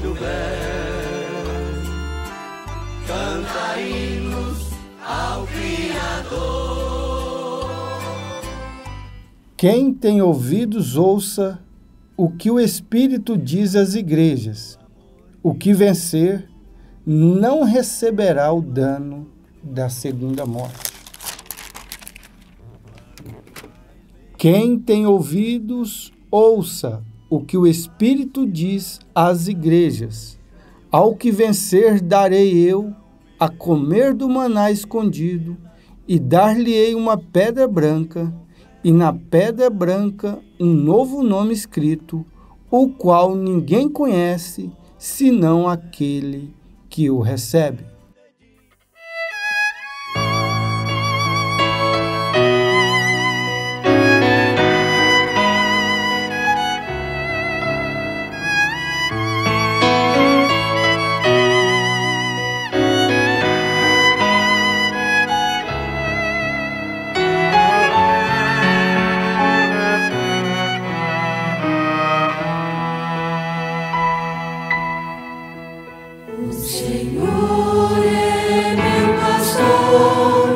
do bem, canta hinos ao Criador. Quem tem ouvidos, ouça o que o Espírito diz às igrejas. O que vencer não receberá o dano da segunda morte. Quem tem ouvidos, ouça o que o Espírito diz às igrejas. Ao que vencer, darei eu a comer do maná escondido, e dar-lhe-ei uma pedra branca, e na pedra branca um novo nome escrito, o qual ninguém conhece, senão aquele que o recebe. O Senhor é meu pastor,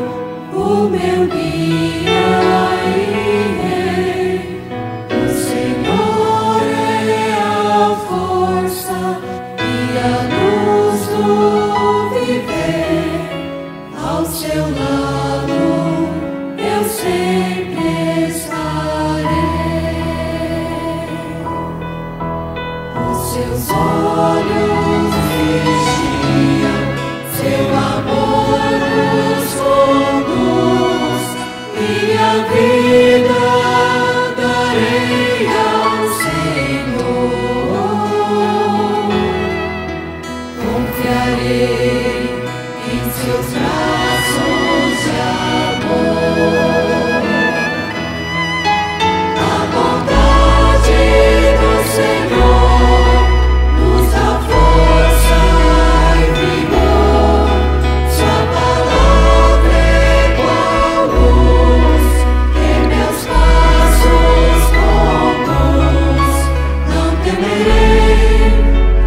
o meu guia e rei. O Senhor é a força e a luz do viver. Ao seu lado eu sempre estarei. Os seus olhos vigiam, seu amor nos conduz, minha vida darei ao Senhor. Confiarei em seus braços de amor. A bondade do Senhor nos dá força e vigor. Sua palavra é qual luz, em meus passos conduz. Não temerei,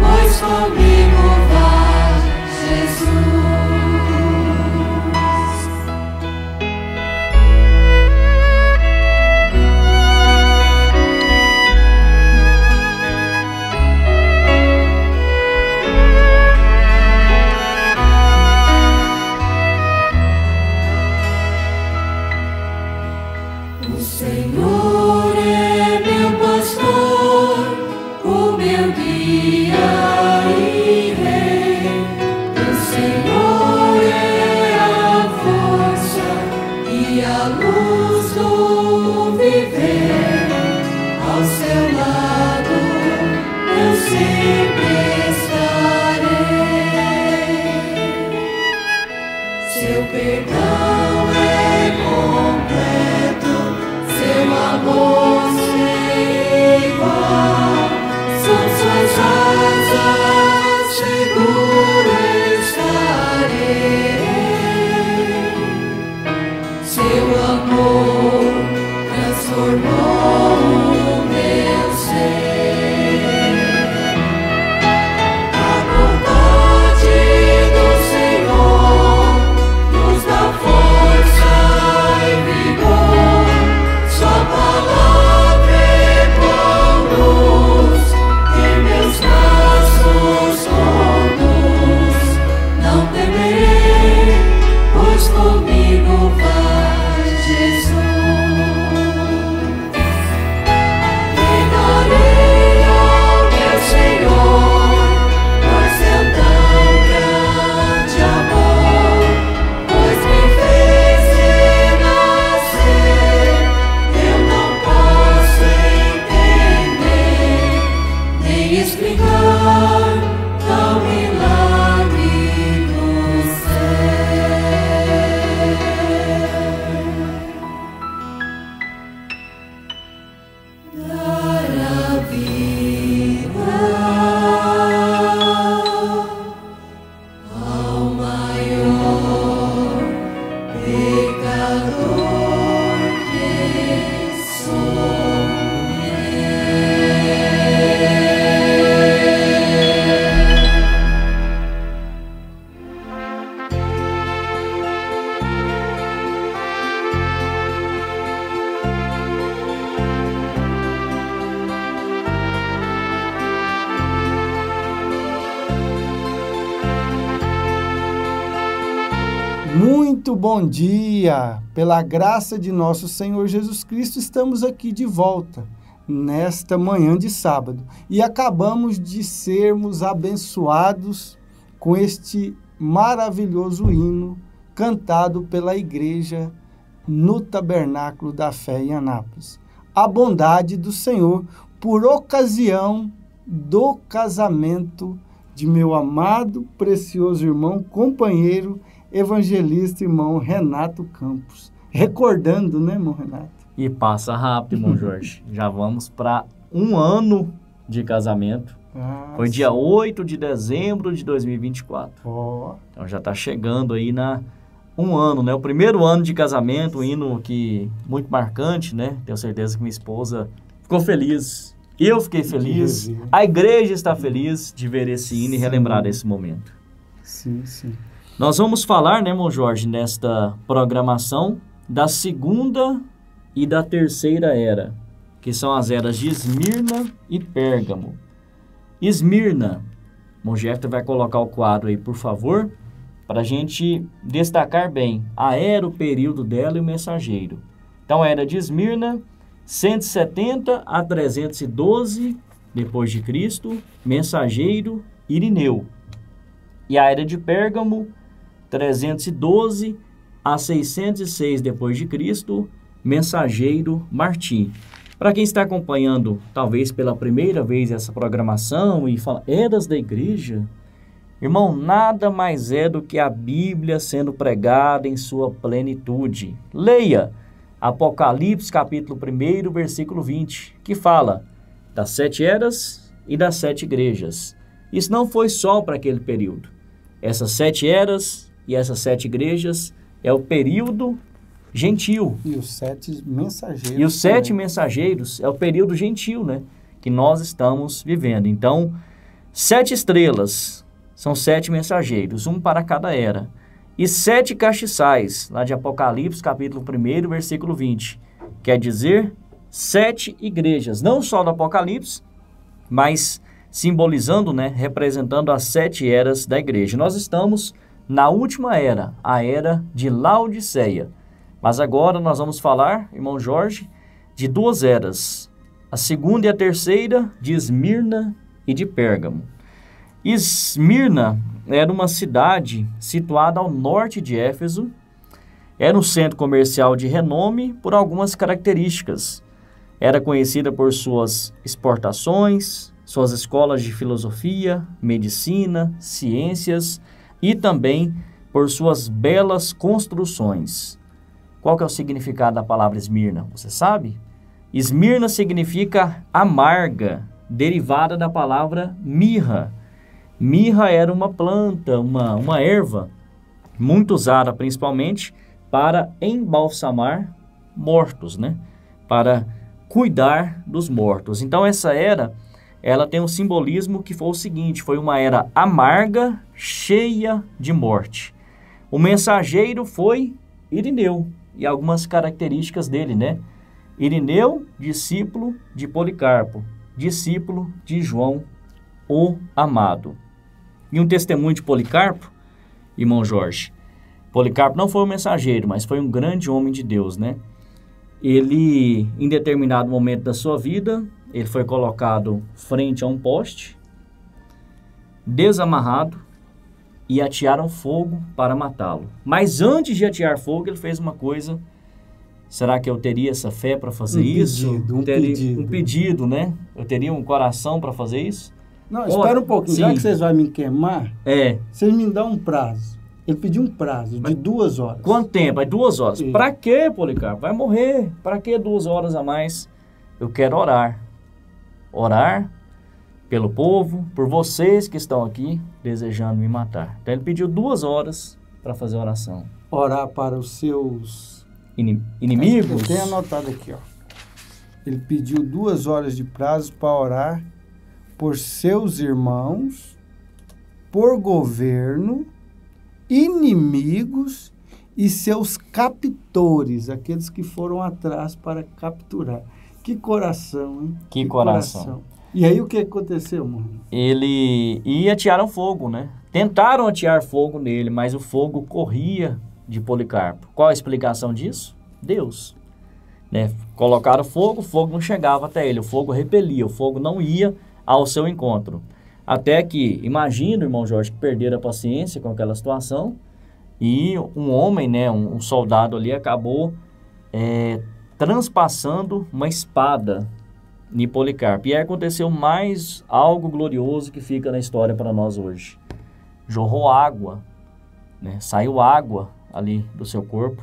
pois comigo vai Jesus. O Senhor é meu pastor, o meu guia e rei. O Senhor é a força e a luz do viver. Ao seu lado eu sempre estarei. Seu perdão é completo, seu amor sem igual. Sob suas asas seguro estarei. Seu amor transformou o meu ser. Muito bom dia! Pela graça de nosso Senhor Jesus Cristo, estamos aqui de volta nesta manhã de sábado e acabamos de sermos abençoados com este maravilhoso hino cantado pela igreja no Tabernáculo da Fé em Anápolis. A bondade do Senhor por ocasião do casamento de meu amado, precioso irmão, companheiro, evangelista, irmão Renato Campos. Recordando, né, irmão Renato? E passa rápido, irmão Jorge. Já vamos para 1 ano de casamento. Foi dia 8 de dezembro de 2024. Então já está chegando aí na 1 ano, né? O primeiro ano de casamento, um hino que muito marcante, né? Tenho certeza que minha esposa ficou feliz. Eu fiquei feliz. A igreja está feliz de ver esse hino e relembrar esse momento. Sim, sim. Nós vamos falar, né, irmão Jorge, nesta programação da segunda e da terceira era, que são as eras de Esmirna e Pérgamo. Esmirna, irmão Jefter vai colocar o quadro aí, por favor, para a gente destacar bem a era, o período dela e o mensageiro. Então, a era de Esmirna, 170 a 312 depois de Cristo, mensageiro Irineu. E a era de Pérgamo, 312 a 606 depois de Cristo, mensageiro Martim. Para quem está acompanhando, talvez pela primeira vez essa programação e fala, eras da igreja? Irmão, nada mais é do que a Bíblia sendo pregada em sua plenitude. Leia Apocalipse capítulo 1, versículo 20, que fala das 7 eras e das 7 igrejas. Isso não foi só para aquele período. Essas 7 eras e essas 7 igrejas é o período gentil. E os 7 mensageiros. E os 7 mensageiros é o período gentil, né? Que nós estamos vivendo. Então, 7 estrelas são 7 mensageiros, um para cada era. E 7 castiçais, lá de Apocalipse, capítulo 1, versículo 20. Quer dizer, 7 igrejas, não só do Apocalipse, mas simbolizando, né? Representando as 7 eras da igreja. Nós estamos na última era, a era de Laodiceia. Mas agora nós vamos falar, irmão Jorge, de 2 eras. A segunda e a terceira de Esmirna e de Pérgamo. Esmirna era uma cidade situada ao norte de Éfeso. Era um centro comercial de renome por algumas características. Era conhecida por suas exportações, suas escolas de filosofia, medicina, ciências e também por suas belas construções. Qual que é o significado da palavra Esmirna? Você sabe? Esmirna significa amarga, derivada da palavra mirra. Mirra era uma planta, uma erva, muito usada principalmente para embalsamar mortos, né? Para cuidar dos mortos. Então essa era, ela tem um simbolismo que foi o seguinte, foi uma era amarga, cheia de morte. O mensageiro foi Irineu. E algumas características dele, né? Irineu, discípulo de Policarpo, discípulo de João, o amado. E um testemunho de Policarpo, irmão Jorge. Policarpo não foi um mensageiro, mas foi um grande homem de Deus, né? Ele, em determinado momento da sua vida, ele foi colocado frente a um poste, desamarrado, e atearam fogo para matá-lo. Mas antes de atear fogo, ele fez uma coisa. Será que eu teria essa fé para fazer isso? Um pedido, né? Eu teria um coração para fazer isso? Não, espera um pouquinho. Sim. Já que vocês vão me queimar, É. vocês me dão um prazo. Ele pediu um prazo de 2 horas. Quanto tempo? É 2 horas. Sim. Para quê, Policarpo? Vai morrer. Para que 2 horas a mais? Eu quero orar. Orar pelo povo, por vocês que estão aqui desejando me matar. Então ele pediu 2 horas para fazer oração. Orar para os seus Inimigos? Eu tenho anotado aqui, ó. Ele pediu 2 horas de prazo para orar por seus irmãos, por governo, inimigos e seus captores, aqueles que foram atrás para capturar. Que coração, hein? Que coração. E aí o que aconteceu, mano? Ele ia atearam fogo, né? Tentaram atear fogo nele, mas o fogo corria de Policarpo. Qual a explicação disso? Deus. Né? Colocaram fogo, o fogo não chegava até ele, o fogo repelia, o fogo não ia ao seu encontro. Até que, imagina, irmão Jorge, que perderam a paciência com aquela situação e um homem, né, um soldado ali acabou transpassando uma espada em Policarpo. E aí aconteceu mais algo glorioso que fica na história para nós hoje. Jorrou água, né? Saiu água ali do seu corpo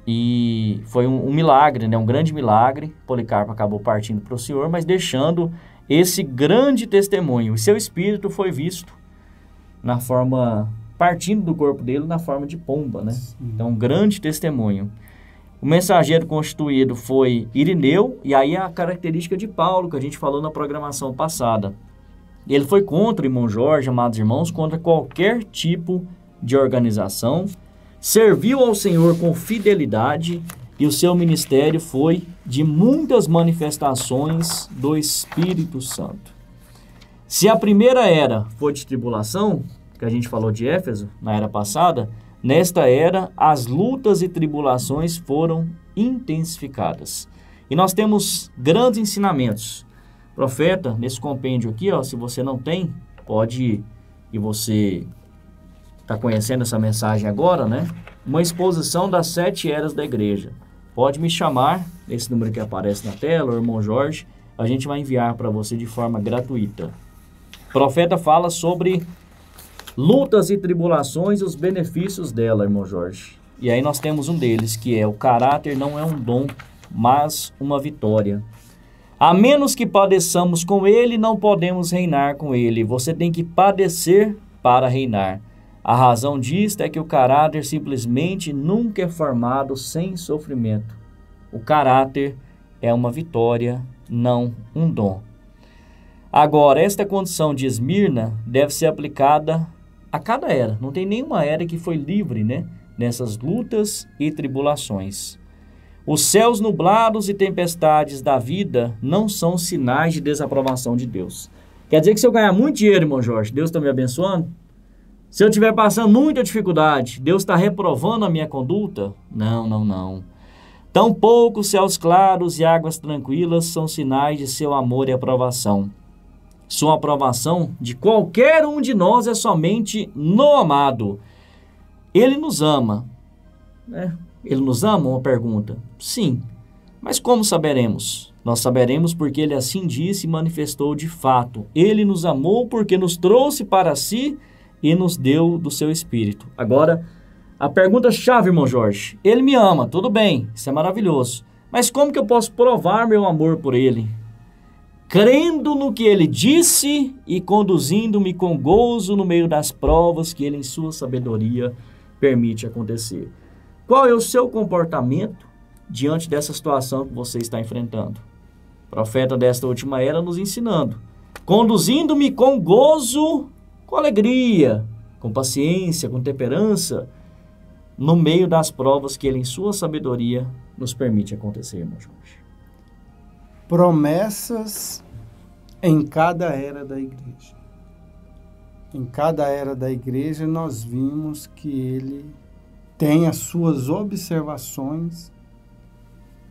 e foi um milagre, né? Um grande milagre. Policarpo acabou partindo para o Senhor, mas deixando esse grande testemunho. E seu espírito foi visto na forma, partindo do corpo dele na forma de pomba, né? Então, um grande testemunho. O mensageiro constituído foi Irineu, e aí a característica de Paulo, que a gente falou na programação passada. Ele foi contra, irmão Jorge, amados irmãos, contra qualquer tipo de organização, serviu ao Senhor com fidelidade, e o seu ministério foi de muitas manifestações do Espírito Santo. Se a primeira era foi de tribulação, que a gente falou de Éfeso na era passada, nesta era, as lutas e tribulações foram intensificadas. E nós temos grandes ensinamentos. Profeta, nesse compêndio aqui, ó, se você não tem, pode ir. E você está conhecendo essa mensagem agora, né? Uma exposição das 7 eras da igreja. Pode me chamar, esse número que aparece na tela, o irmão Jorge, a gente vai enviar para você de forma gratuita. O profeta fala sobre lutas e tribulações e os benefícios dela, irmão Jorge. E aí nós temos um deles, que é: o caráter não é um dom, mas uma vitória. A menos que padeçamos com ele, não podemos reinar com ele. Você tem que padecer para reinar. A razão disto é que o caráter simplesmente nunca é formado sem sofrimento. O caráter é uma vitória, não um dom. Agora, esta condição de Esmirna deve ser aplicada a cada era. Não tem nenhuma era que foi livre, né, nessas lutas e tribulações. Os céus nublados e tempestades da vida não são sinais de desaprovação de Deus. Quer dizer que se eu ganhar muito dinheiro, irmão Jorge, Deus está me abençoando? Se eu estiver passando muita dificuldade, Deus está reprovando a minha conduta? Não, não, não. Tampouco céus claros e águas tranquilas são sinais de seu amor e aprovação. Sua aprovação de qualquer um de nós é somente no amado. Ele nos ama, né? Ele nos ama? Uma pergunta. Sim. Mas como saberemos? Nós saberemos porque ele assim disse e manifestou de fato. Ele nos amou porque nos trouxe para si e nos deu do seu Espírito. Agora, a pergunta-chave, irmão Jorge. Ele me ama, tudo bem, isso é maravilhoso. Mas como que eu posso provar meu amor por ele? Crendo no que ele disse e conduzindo-me com gozo no meio das provas que ele, em sua sabedoria, permite acontecer. Qual é o seu comportamento diante dessa situação que você está enfrentando? O profeta desta última era nos ensinando. Conduzindo-me com gozo, com alegria, com paciência, com temperança, no meio das provas que ele, em sua sabedoria, nos permite acontecer, irmão Jorge. Promessas em cada era da igreja. Em cada era da igreja nós vimos que ele tem as suas observações,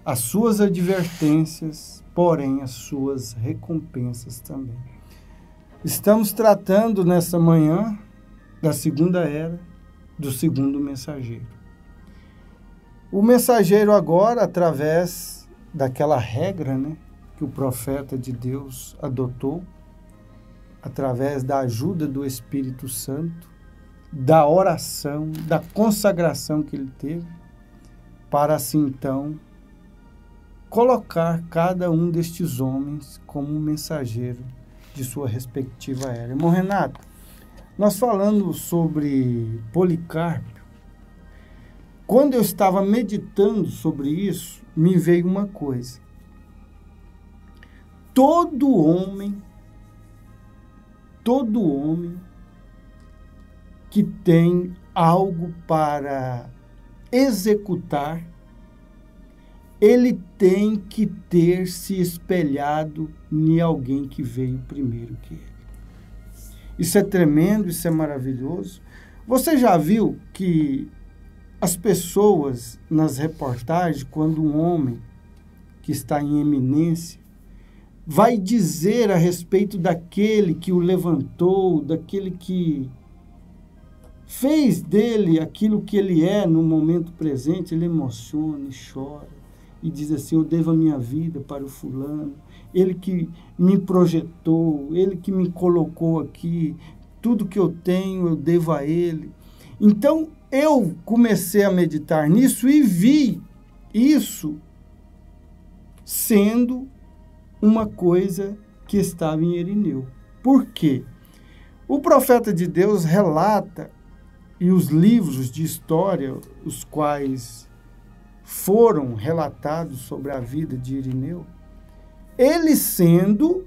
as suas advertências, porém as suas recompensas também. Estamos tratando nessa manhã da segunda era, do segundo mensageiro. O mensageiro agora, através daquela regra, né, que o profeta de Deus adotou, através da ajuda do Espírito Santo, da oração, da consagração que ele teve, para assim então colocar cada um destes homens como um mensageiro de sua respectiva era. Irmão Renato, nós falando sobre Policarpo, quando eu estava meditando sobre isso, me veio uma coisa. Todo homem que tem algo para executar, ele tem que ter se espelhado em alguém que veio primeiro que ele. Isso é tremendo, isso é maravilhoso. Você já viu que as pessoas, nas reportagens, quando um homem que está em eminência vai dizer a respeito daquele que o levantou, daquele que fez dele aquilo que ele é no momento presente, ele emociona e chora e diz assim: eu devo a minha vida para o fulano, ele que me projetou, ele que me colocou aqui, tudo que eu tenho eu devo a ele. Então eu comecei a meditar nisso e vi isso sendo uma coisa que estava em Irineu. Por quê? O profeta de Deus relata, e os livros de história, os quais foram relatados sobre a vida de Irineu, ele sendo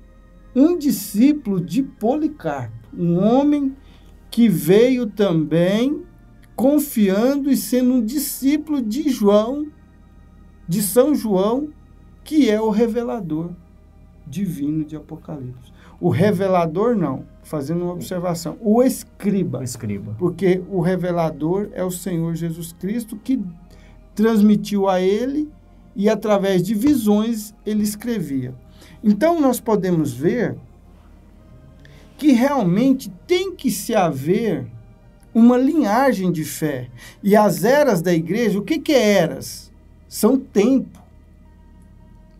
um discípulo de Policarpo, um homem que veio também confiando e sendo um discípulo de João, de São João, que é o revelador divino de Apocalipse. O revelador não, fazendo uma observação, o escriba. O escriba. Porque o revelador é o Senhor Jesus Cristo, que transmitiu a ele e através de visões ele escrevia. Então nós podemos ver que realmente tem que se haver uma linhagem de fé. E as eras da igreja, o que é eras? São tempo.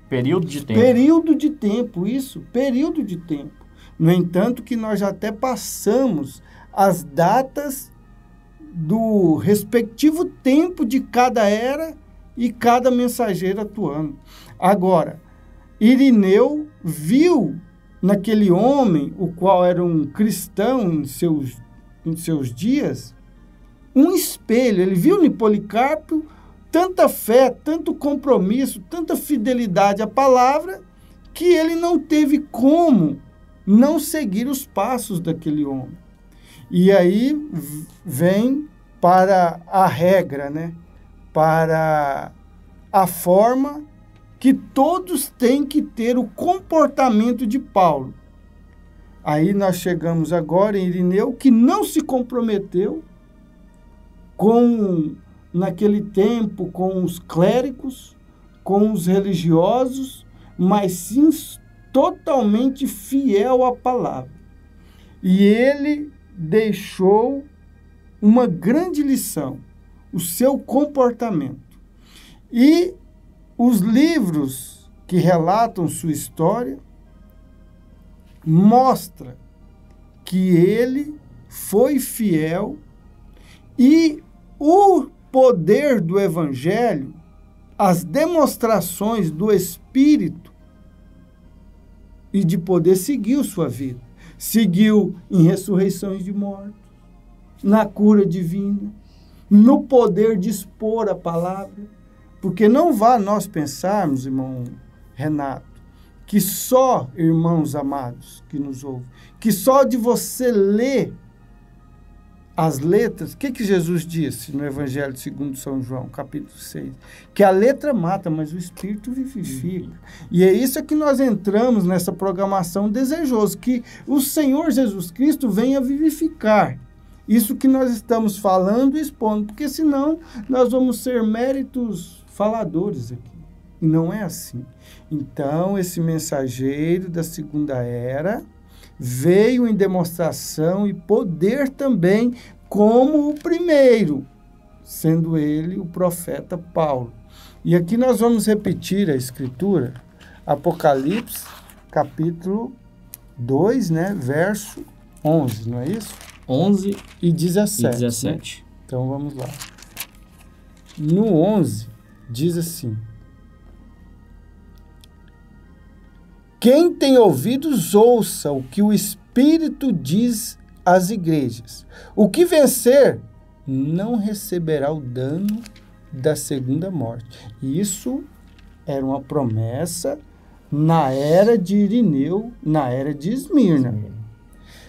Período de tempo. Período de tempo, isso, período de tempo. No entanto, que nós já até passamos as datas do respectivo tempo de cada era e cada mensageiro atuando. Agora, Irineu viu naquele homem, o qual era um cristão em seus dias, um espelho. Ele viu em Policarpo tanta fé, tanto compromisso, tanta fidelidade à palavra, que ele não teve como não seguir os passos daquele homem. E aí vem para a regra, né? Para a forma que todos têm que ter o comportamento de Paulo. Aí nós chegamos agora em Irineu, que não se comprometeu naquele tempo, com os clérigos, com os religiosos, mas sim totalmente fiel à palavra. E ele deixou uma grande lição, o seu comportamento. E os livros que relatam sua história mostram que ele foi fiel e o poder do Evangelho, as demonstrações do Espírito e de poder seguiu sua vida. Seguiu em ressurreições de mortos, na cura divina, no poder de expor a palavra. Porque não vá nós pensarmos, irmão Renato, que só, irmãos amados que nos ouvem, que só de você ler as letras, o que Jesus disse no Evangelho segundo São João, capítulo 6? Que a letra mata, mas o Espírito vivifica. E é isso que nós entramos nessa programação desejoso, que o Senhor Jesus Cristo venha vivificar isso que nós estamos falando e expondo, porque senão nós vamos ser méritos faladores aqui. E não é assim. Então, esse mensageiro da segunda era veio em demonstração e poder também como o primeiro, sendo ele o profeta Paulo. E aqui nós vamos repetir a escritura, Apocalipse, capítulo 2, né, verso 11, não é isso? 11 e 17. E 17. Né? Então vamos lá. No 11, diz assim: quem tem ouvidos, ouça o que o Espírito diz às igrejas. O que vencer não receberá o dano da segunda morte. Isso era uma promessa na era de Irineu, na era de Esmirna.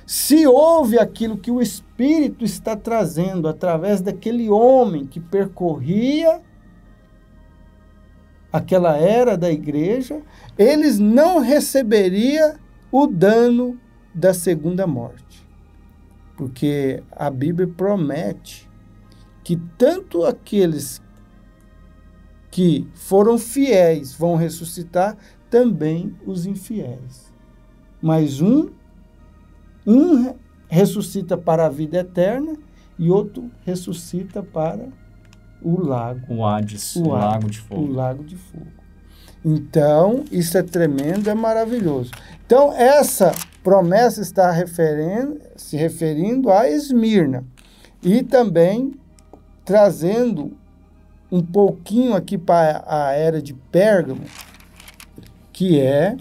Se houve aquilo que o Espírito está trazendo através daquele homem que percorria aquela era da igreja, eles não receberiam o dano da segunda morte. Porque a Bíblia promete que tanto aqueles que foram fiéis vão ressuscitar, também os infiéis. Mas um ressuscita para a vida eterna e outro ressuscita para o lago. O Hades, o lago de fogo. O lago de fogo. Então, isso é tremendo, é maravilhoso. Então, essa promessa está se referindo a Esmirna. E também trazendo um pouquinho aqui para a era de Pérgamo, que é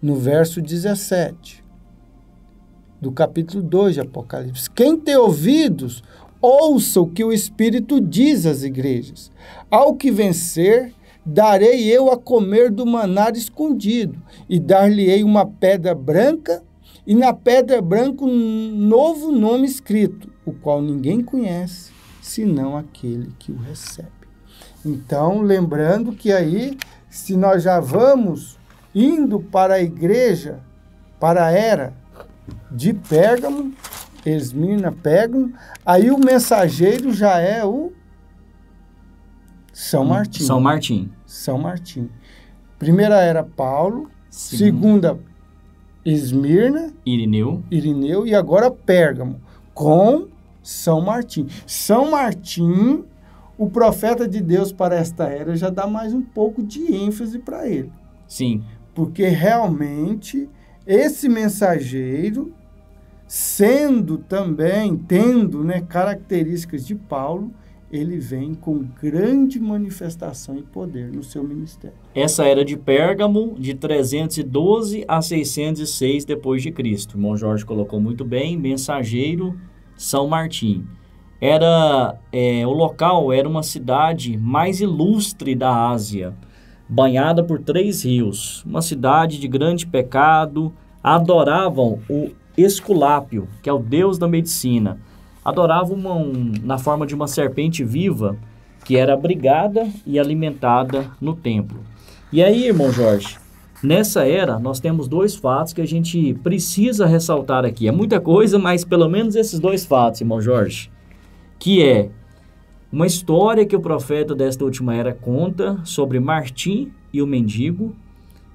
no verso 17 do capítulo 2 de Apocalipse. Quem tem ouvidos, ouça o que o Espírito diz às igrejas. Ao que vencer, darei eu a comer do maná escondido, e dar-lhe-ei uma pedra branca, e na pedra branca um novo nome escrito, o qual ninguém conhece, senão aquele que o recebe. Então, lembrando que aí, se nós já vamos indo para a igreja, para a era de Pérgamo, Esmirna, Pérgamo, aí o mensageiro já é o São Martim. São Martim. São Martim. Primeira era Paulo, segunda Esmirna, Irineu, e agora Pérgamo, com São Martim. São Martim, o profeta de Deus para esta era, já dá mais um pouco de ênfase para ele. Sim. Porque realmente esse mensageiro, sendo também, tendo, né, características de Paulo, ele vem com grande manifestação e poder no seu ministério. Essa era de Pérgamo, de 312 a 606 depois de Cristo. O irmão Jorge colocou muito bem, mensageiro São Martim. O local era uma cidade mais ilustre da Ásia, banhada por 3 rios, uma cidade de grande pecado. Adoravam o Esculápio, que é o deus da medicina. Adoravam na forma de uma serpente viva, que era abrigada e alimentada no templo. E aí, irmão Jorge, nessa era, nós temos 2 fatos que a gente precisa ressaltar aqui. É muita coisa, mas pelo menos esses 2 fatos, irmão Jorge, que é uma história que o profeta desta última era conta sobre Martim e o mendigo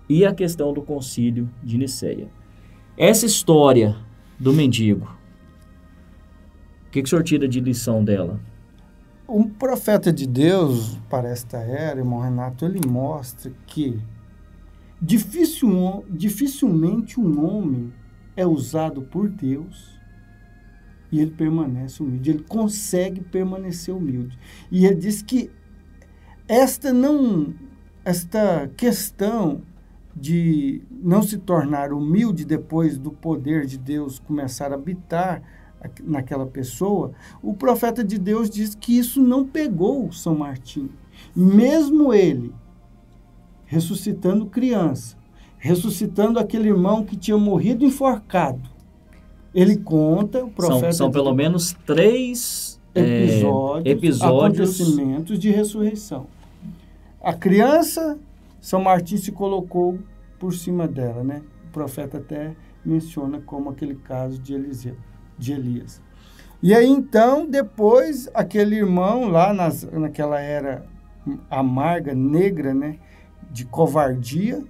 e a questão do concílio de Niceia. Essa história do mendigo, o que o senhor tira de lição dela? Um profeta de Deus para esta era, irmão Renato, ele mostra que dificilmente um homem é usado por Deus e ele permanece humilde, ele consegue permanecer humilde. E ele diz que esta questão de não se tornar humilde depois do poder de Deus começar a habitar naquela pessoa, o profeta de Deus diz que isso não pegou São Martim. Mesmo ele ressuscitando criança, ressuscitando aquele irmão que tinha morrido enforcado, ele conta, o profeta... São pelo menos 3 episódios, acontecimentos de ressurreição. A criança, São Martim se colocou por cima dela, né? O profeta até menciona como aquele caso de Elias. E aí, então, depois, aquele irmão lá naquela era amarga, negra, né? De covardia,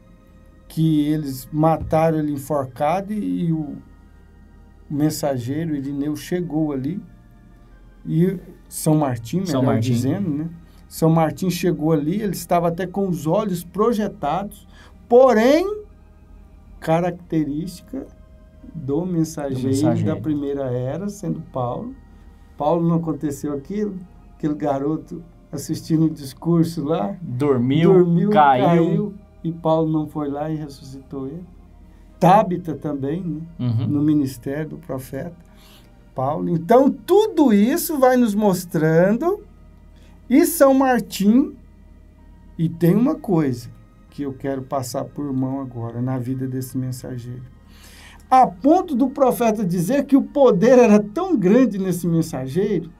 que eles mataram ele enforcado e o mensageiro, Irineu, chegou ali. E São Martim, melhor dizendo, né? São Martim chegou ali, ele estava até com os olhos projetados, porém, característica do mensageiro da primeira era, sendo Paulo. Paulo não aconteceu aquilo, aquele garoto assistindo o discurso lá. Dormiu, caiu. E Paulo não foi lá e ressuscitou ele. Tábita também, né? No ministério do profeta Paulo. Então, tudo isso vai nos mostrando. E São Martim, e tem uma coisa que eu quero passar por mão agora na vida desse mensageiro. A ponto do profeta dizer que o poder era tão grande nesse mensageiro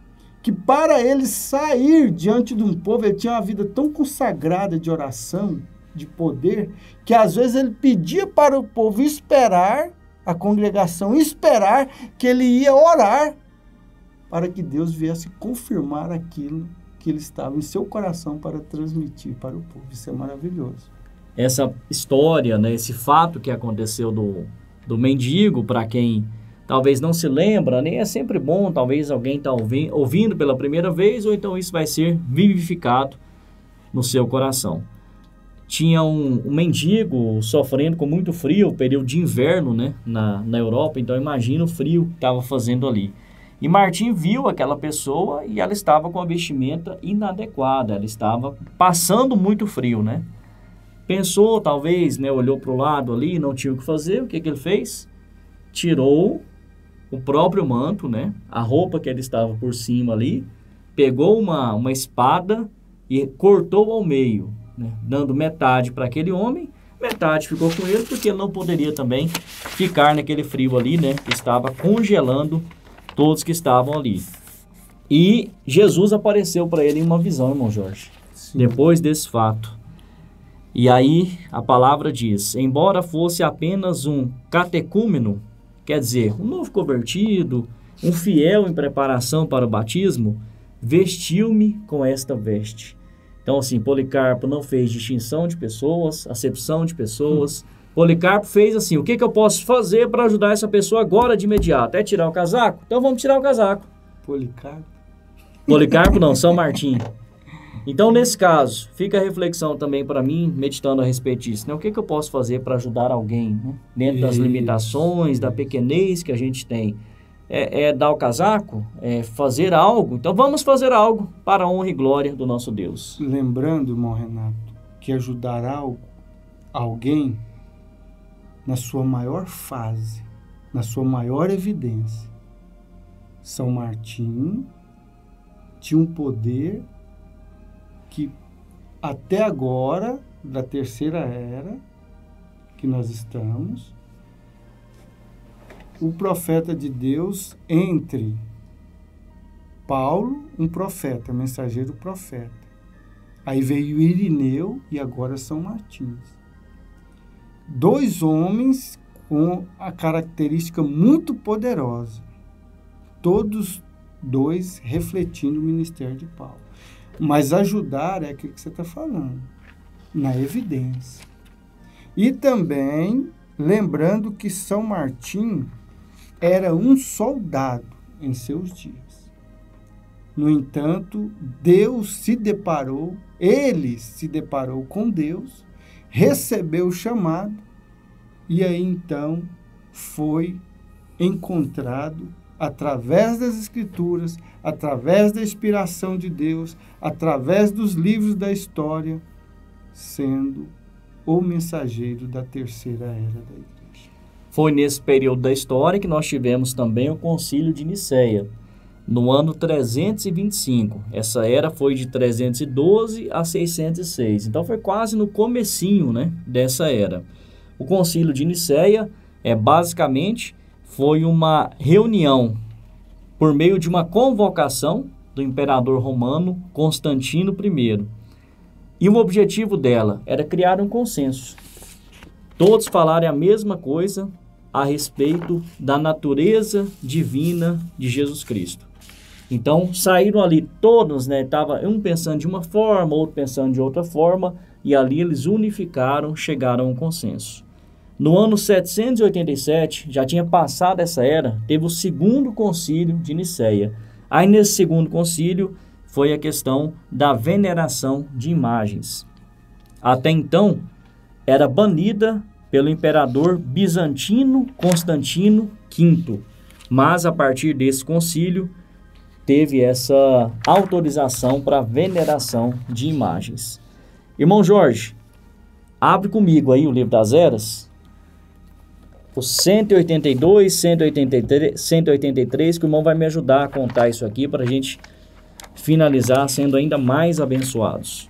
que para ele sair diante de um povo, ele tinha uma vida tão consagrada de oração, de poder, que às vezes ele pedia para o povo esperar, a congregação esperar, que ele ia orar para que Deus viesse confirmar aquilo que ele estava em seu coração para transmitir para o povo. Isso é maravilhoso. Essa história, né, esse fato que aconteceu do mendigo, para quem talvez não se lembra, né, é sempre bom, talvez alguém está ouvindo pela primeira vez, ou então isso vai ser vivificado no seu coração. Tinha um mendigo sofrendo com muito frio, período de inverno, né, na Europa, então imagina o frio que estava fazendo ali. E Martim viu aquela pessoa e ela estava com a vestimenta inadequada, ela estava passando muito frio, né? Pensou, talvez, né, olhou para o lado ali, não tinha o que fazer, o que ele fez? Tirou o próprio manto, né, a roupa que ele estava por cima ali, pegou uma espada e cortou ao meio, né, dando metade para aquele homem, metade ficou com ele, porque ele não poderia também ficar naquele frio ali, né, que estava congelando todos que estavam ali. E Jesus apareceu para ele em uma visão, irmão Jorge, depois desse fato. E aí a palavra diz, embora fosse apenas um catecúmeno, quer dizer, um novo convertido, um fiel em preparação para o batismo, vestiu-me com esta veste. Então, assim, Policarpo não fez distinção de pessoas, acepção de pessoas. Policarpo fez assim, o que eu posso fazer para ajudar essa pessoa agora de imediato? É tirar o casaco? Então vamos tirar o casaco. Policarpo não, São Martim. Então, nesse caso, fica a reflexão também para mim, meditando a respeito disso, né? O que eu posso fazer para ajudar alguém, né? Dentro das limitações, da pequenez que a gente tem. É dar o casaco? É fazer algo? Então, vamos fazer algo para a honra e glória do nosso Deus. Lembrando, irmão Renato, que ajudará alguém na sua maior fase, na sua maior evidência. São Martim tinha um poder que até agora, da terceira era que nós estamos, o profeta de Deus entre Paulo, um profeta, mensageiro profeta. Aí veio Irineu e agora São Martins. Dois homens com a característica muito poderosa, todos dois refletindo o ministério de Paulo. Mas ajudar é aquilo que você está falando, na evidência. E também lembrando que São Martim era um soldado em seus dias. No entanto, ele se deparou com Deus, recebeu o chamado e aí então foi encontrado através das Escrituras, através da inspiração de Deus, através dos livros da história, sendo o mensageiro da terceira era da igreja. Foi nesse período da história que nós tivemos também o Concílio de Nicéia, no ano 325. Essa era foi de 312 a 606. Então foi quase no comecinho, né, dessa era. O Concílio de Nicéia basicamente foi uma reunião por meio de uma convocação do imperador romano Constantino I. E o objetivo dela era criar um consenso. Todos falarem a mesma coisa a respeito da natureza divina de Jesus Cristo. Então, saíram ali todos, né? Tava um pensando de uma forma, outro pensando de outra forma, e ali eles unificaram, chegaram a um consenso. No ano 787, já tinha passado essa era, teve o segundo concílio de Nicéia. Aí, nesse segundo concílio, foi a questão da veneração de imagens. Até então, era banida pelo imperador bizantino Constantino V. Mas, a partir desse concílio, teve essa autorização para veneração de imagens. Irmão Jorge, abre comigo aí o livro das eras, o 182, 183, que o irmão vai me ajudar a contar isso aqui para a gente finalizar sendo ainda mais abençoados.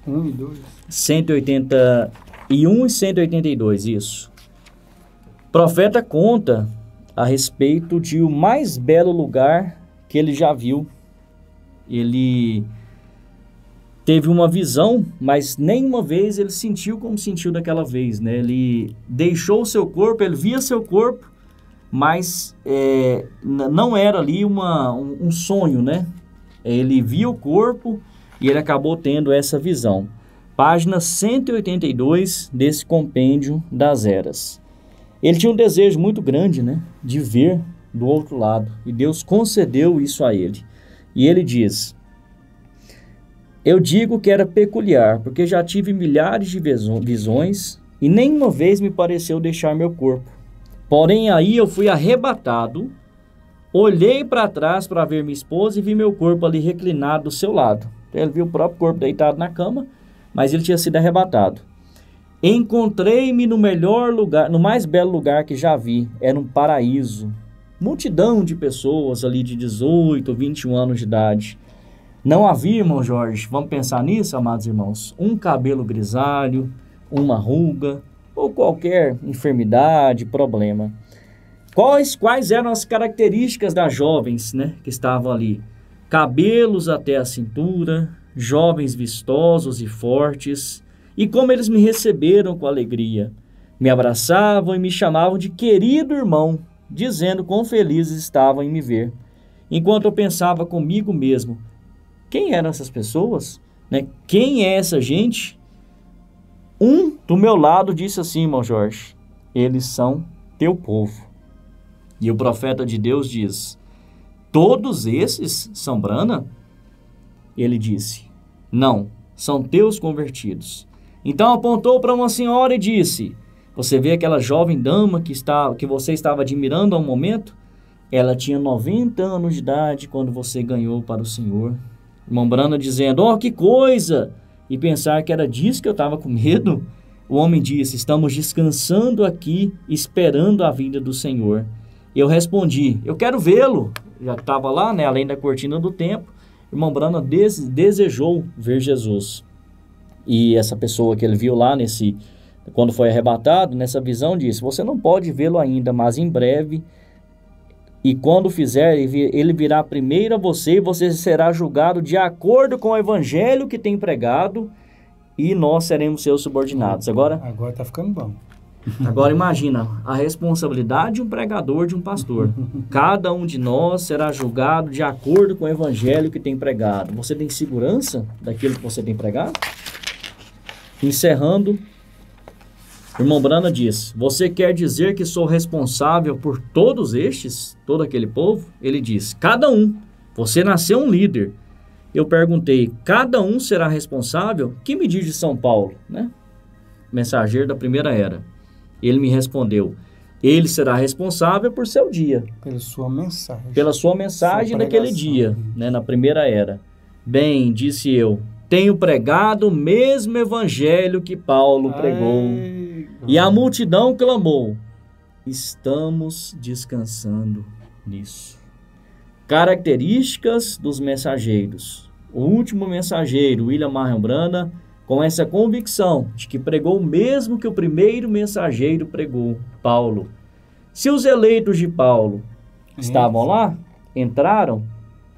1 e 2. 181 e 182, isso. O profeta conta a respeito de o mais belo lugar que ele já viu. Ele teve uma visão, mas nenhuma vez ele sentiu como sentiu daquela vez, né? Ele deixou o seu corpo, ele via seu corpo, mas não era ali um sonho, né? Ele viu o corpo e ele acabou tendo essa visão. Página 182 desse compêndio das eras. Ele tinha um desejo muito grande, né, de ver do outro lado, e Deus concedeu isso a ele. E ele diz: eu digo que era peculiar, porque já tive milhares de visões, e nenhuma vez me pareceu deixar meu corpo. Porém, aí eu fui arrebatado, olhei para trás para ver minha esposa e vi meu corpo ali reclinado do seu lado. Ele viu o próprio corpo deitado na cama, mas ele tinha sido arrebatado. Encontrei-me no melhor lugar, no mais belo lugar que já vi. Era um paraíso. Multidão de pessoas ali de 18, 21 anos de idade. Não havia, irmão Jorge, vamos pensar nisso, amados irmãos, um cabelo grisalho, uma ruga ou qualquer enfermidade, problema. Quais eram as características das jovens, né, que estavam ali? Cabelos até a cintura, jovens vistosos e fortes, e como eles me receberam com alegria. Me abraçavam e me chamavam de querido irmão, dizendo quão felizes estavam em me ver. Enquanto eu pensava comigo mesmo, quem eram essas pessoas? Né? Quem é essa gente? Um do meu lado disse assim, irmão Jorge: eles são teu povo. E o profeta de Deus diz: todos esses são Brana? Ele disse: não, são teus convertidos. Então apontou para uma senhora e disse: você vê aquela jovem dama que você estava admirando há um momento? Ela tinha 90 anos de idade quando você ganhou para o Senhor. Irmão Brana dizendo: oh, que coisa! E pensar que era disso que eu estava com medo. O homem disse: estamos descansando aqui, esperando a vinda do Senhor. Eu respondi: eu quero vê-lo. Já estava lá, né, além da cortina do templo. Irmão Brana desejou ver Jesus. E essa pessoa que ele viu lá, quando foi arrebatado, nessa visão, disse: você não pode vê-lo ainda, mas em breve, e quando fizer, ele virá primeiro a você, e você será julgado de acordo com o evangelho que tem pregado, e nós seremos seus subordinados. Agora tá ficando bom. Agora imagina a responsabilidade de um pregador, de um pastor. Cada um de nós será julgado de acordo com o evangelho que tem pregado. Você tem segurança daquilo que você tem pregado? Encerrando, irmão Brana diz: você quer dizer que sou responsável por todos estes, todo aquele povo? Ele diz: cada um. Você nasceu um líder. Eu perguntei: cada um será responsável? Que me diz de São Paulo, né? Mensageiro da primeira era. Ele me respondeu: ele será responsável por seu dia. Pela sua mensagem. Pela sua mensagem naquele dia, né, na primeira era. Bem, disse eu, tenho pregado o mesmo evangelho que Paulo pregou. E a multidão clamou: estamos descansando nisso. Características dos mensageiros. O último mensageiro, William Marion Branham, com essa convicção de que pregou o mesmo que o primeiro mensageiro pregou, Paulo. Se os eleitos de Paulo estavam lá, entraram,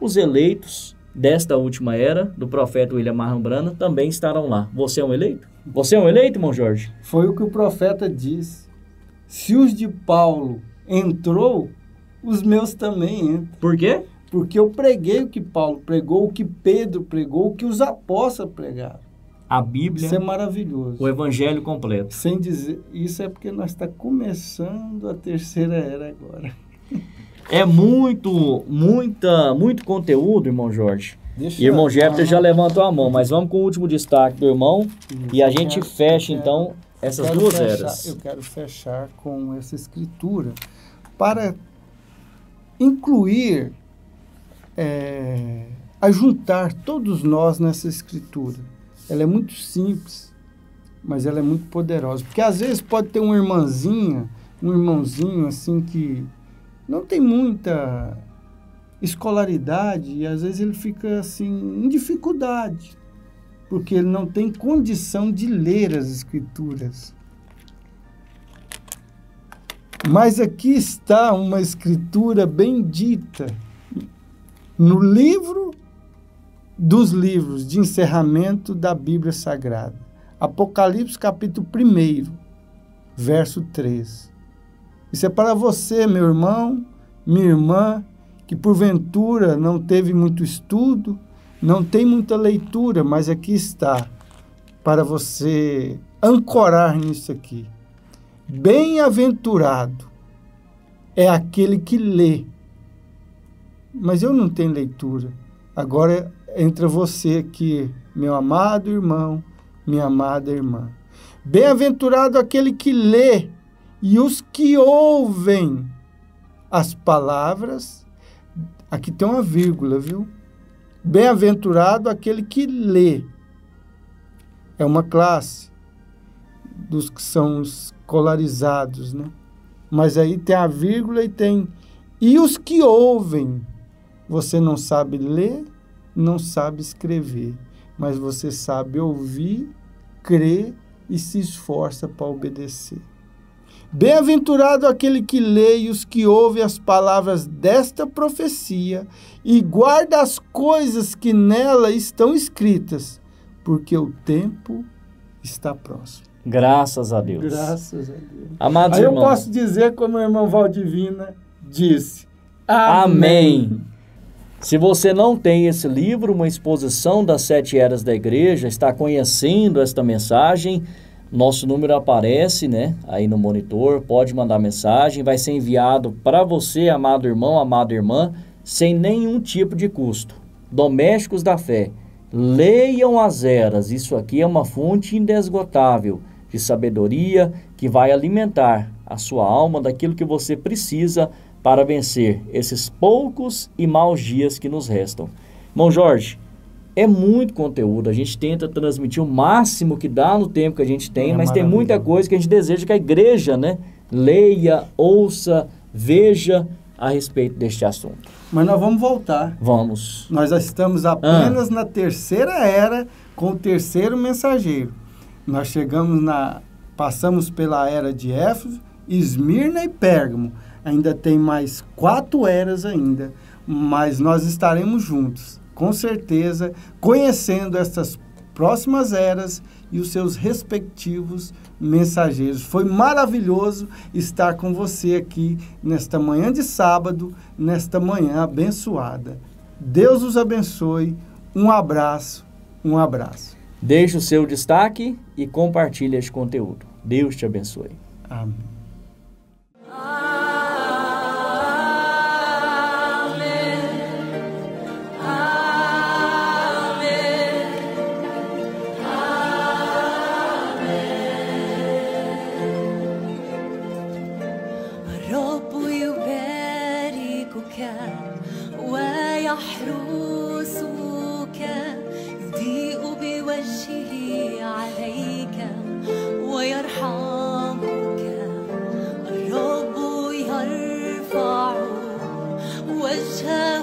os eleitos desta última era, do profeta William Marion Branham, também estarão lá. Você é um eleito? Você é um eleito, irmão Jorge? Foi o que o profeta disse. Se os de Paulo entrou, os meus também entram. Por quê? Porque eu preguei o que Paulo pregou, o que Pedro pregou, o que os apóstolos pregaram. A Bíblia, isso é maravilhoso. O evangelho completo. Sem dizer, isso é porque nós estamos começando a terceira era agora. É muito conteúdo, irmão Jorge. E irmão Jefter já levantou a mão, mas vamos com o último destaque do irmão e a gente fecha então essas duas eras. Eu quero fechar com essa escritura para incluir, ajuntar todos nós nessa escritura. Ela é muito simples, mas ela é muito poderosa. Porque às vezes pode ter uma irmãzinha, um irmãozinho assim que não tem muita escolaridade e às vezes ele fica assim em dificuldade, porque ele não tem condição de ler as escrituras. Mas aqui está uma escritura bendita no livro dos livros de encerramento da Bíblia Sagrada. Apocalipse capítulo 1, verso 3. Isso é para você, meu irmão, minha irmã, que porventura não teve muito estudo, não tem muita leitura, mas aqui está, para você ancorar nisso aqui. Bem-aventurado é aquele que lê. Mas eu não tenho leitura. Agora entra você aqui, meu amado irmão, minha amada irmã. Bem-aventurado aquele que lê e os que ouvem as palavras. Aqui tem uma vírgula, viu? Bem-aventurado aquele que lê. É uma classe dos que são escolarizados, né? Mas aí tem a vírgula e tem... E os que ouvem. Você não sabe ler, não sabe escrever, mas você sabe ouvir, crer e se esforça para obedecer. Bem-aventurado aquele que lê e os que ouvem as palavras desta profecia e guarda as coisas que nela estão escritas, porque o tempo está próximo. Graças a Deus. Graças a Deus. Amados Aí irmãos, eu posso dizer como o irmão Valdivina disse. Amém. Se você não tem esse livro, uma exposição das 7 eras da igreja, está conhecendo esta mensagem, nosso número aparece, né, aí no monitor, pode mandar mensagem, vai ser enviado para você, amado irmão, amada irmã, sem nenhum tipo de custo. Domésticos da fé, leiam as eras, isso aqui é uma fonte inesgotável de sabedoria que vai alimentar a sua alma daquilo que você precisa para vencer esses poucos e maus dias que nos restam. Irmão Jorge, é muito conteúdo, a gente tenta transmitir o máximo que dá no tempo que a gente tem, mas tem muita coisa que a gente deseja que a igreja, né, leia, ouça, veja a respeito deste assunto. Mas nós vamos voltar. Vamos. Nós já estamos apenas na terceira era com o terceiro mensageiro. Nós passamos pela era de Éfeso, Esmirna e Pérgamo. Ainda tem mais 4 eras ainda, mas nós estaremos juntos, com certeza, conhecendo essas próximas eras e os seus respectivos mensageiros. Foi maravilhoso estar com você aqui nesta manhã de sábado, nesta manhã abençoada. Deus os abençoe. Um abraço, um abraço. Deixe o seu destaque e compartilhe este conteúdo. Deus te abençoe. Amém. ويحرسك يضيء بوجهه عليك ويرحمك الرب يرفع وجهه